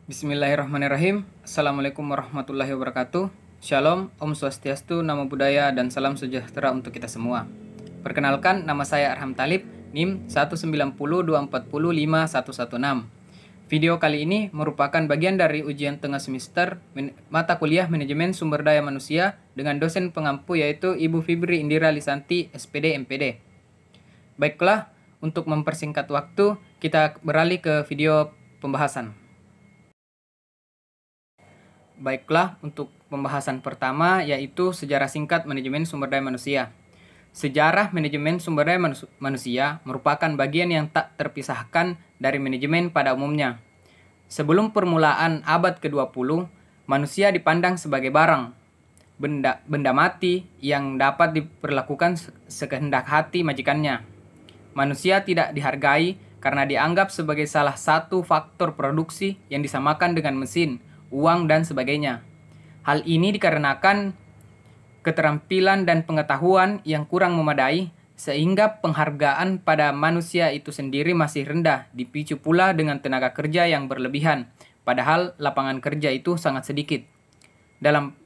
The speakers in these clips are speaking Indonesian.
Bismillahirrahmanirrahim. Assalamualaikum warahmatullahi wabarakatuh. Shalom, Om Swastiastu, Namo Buddhaya, dan salam sejahtera untuk kita semua. Perkenalkan, nama saya Arham Talib, NIM 190240516. Video kali ini merupakan bagian dari ujian tengah semester mata kuliah Manajemen Sumber Daya Manusia dengan dosen pengampu yaitu Ibu Fibri Indira Lisanti, SPD MPD. Baiklah, untuk mempersingkat waktu, kita beralih ke video pembahasan. Baiklah, untuk pembahasan pertama yaitu sejarah singkat manajemen sumber daya manusia. Sejarah manajemen sumber daya manusia merupakan bagian yang tak terpisahkan dari manajemen pada umumnya. Sebelum permulaan abad ke-20, manusia dipandang sebagai barang, benda mati yang dapat diperlakukan sekehendak hati majikannya. Manusia tidak dihargai karena dianggap sebagai salah satu faktor produksi yang disamakan dengan mesin, uang, dan sebagainya. Hal ini dikarenakan keterampilan dan pengetahuan yang kurang memadai, sehingga penghargaan pada manusia itu sendiri masih rendah, dipicu pula dengan tenaga kerja yang berlebihan, padahal lapangan kerja itu sangat sedikit. Dalam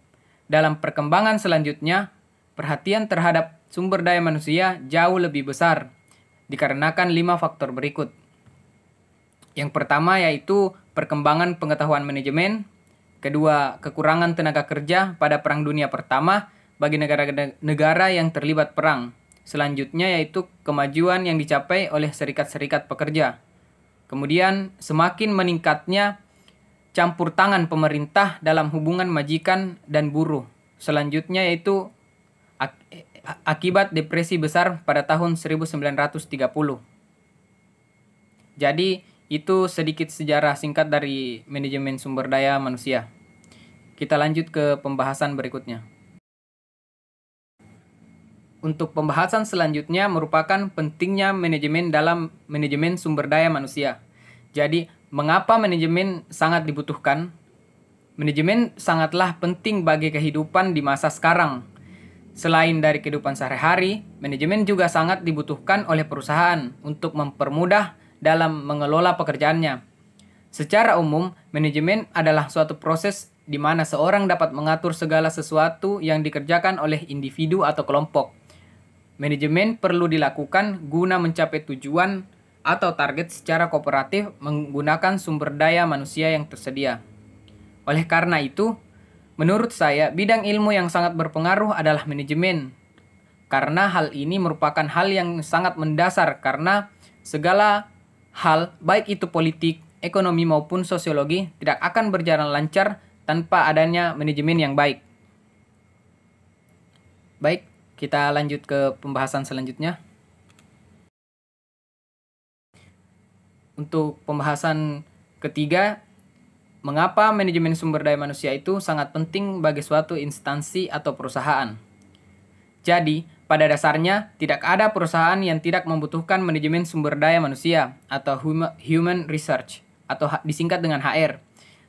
perkembangan selanjutnya, perhatian terhadap sumber daya manusia jauh lebih besar, dikarenakan 5 faktor berikut. Yang pertama yaitu perkembangan pengetahuan manajemen. Kedua, kekurangan tenaga kerja pada Perang Dunia Pertama bagi negara-negara yang terlibat perang. Selanjutnya yaitu kemajuan yang dicapai oleh serikat-serikat pekerja. Kemudian, semakin meningkatnya campur tangan pemerintah dalam hubungan majikan dan buruh. Selanjutnya yaitu akibat depresi besar pada tahun 1930. Jadi, itu sedikit sejarah singkat dari manajemen sumber daya manusia. Kita lanjut ke pembahasan berikutnya. Untuk pembahasan selanjutnya merupakan pentingnya manajemen dalam manajemen sumber daya manusia. Jadi, mengapa manajemen sangat dibutuhkan? Manajemen sangatlah penting bagi kehidupan di masa sekarang. Selain dari kehidupan sehari-hari, manajemen juga sangat dibutuhkan oleh perusahaan untuk mempermudah dalam mengelola pekerjaannya. Secara umum, manajemen adalah suatu proses di mana seorang dapat mengatur segala sesuatu yang dikerjakan oleh individu atau kelompok. Manajemen perlu dilakukan guna mencapai tujuan atau target secara kooperatif menggunakan sumber daya manusia yang tersedia. Oleh karena itu, menurut saya, bidang ilmu yang sangat berpengaruh adalah manajemen. Karena hal ini merupakan hal yang sangat mendasar karena segala hal, baik itu politik, ekonomi maupun sosiologi, tidak akan berjalan lancar tanpa adanya manajemen yang baik. Baik, kita lanjut ke pembahasan selanjutnya. Untuk pembahasan ketiga, mengapa manajemen sumber daya manusia itu sangat penting bagi suatu instansi atau perusahaan. Jadi, pada dasarnya, tidak ada perusahaan yang tidak membutuhkan manajemen sumber daya manusia atau human research atau disingkat dengan HR.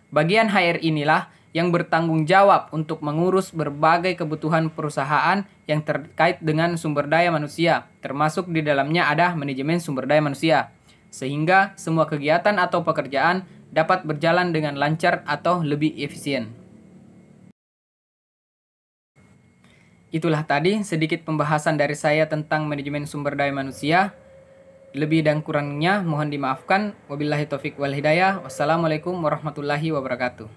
Bagian HR inilah yang bertanggung jawab untuk mengurus berbagai kebutuhan perusahaan yang terkait dengan sumber daya manusia, termasuk di dalamnya ada manajemen sumber daya manusia, sehingga semua kegiatan atau pekerjaan dapat berjalan dengan lancar atau lebih efisien. Itulah tadi sedikit pembahasan dari saya tentang manajemen sumber daya manusia. Lebih dan kurangnya mohon dimaafkan. Wabillahi taufik wal hidayah. Wassalamualaikum warahmatullahi wabarakatuh.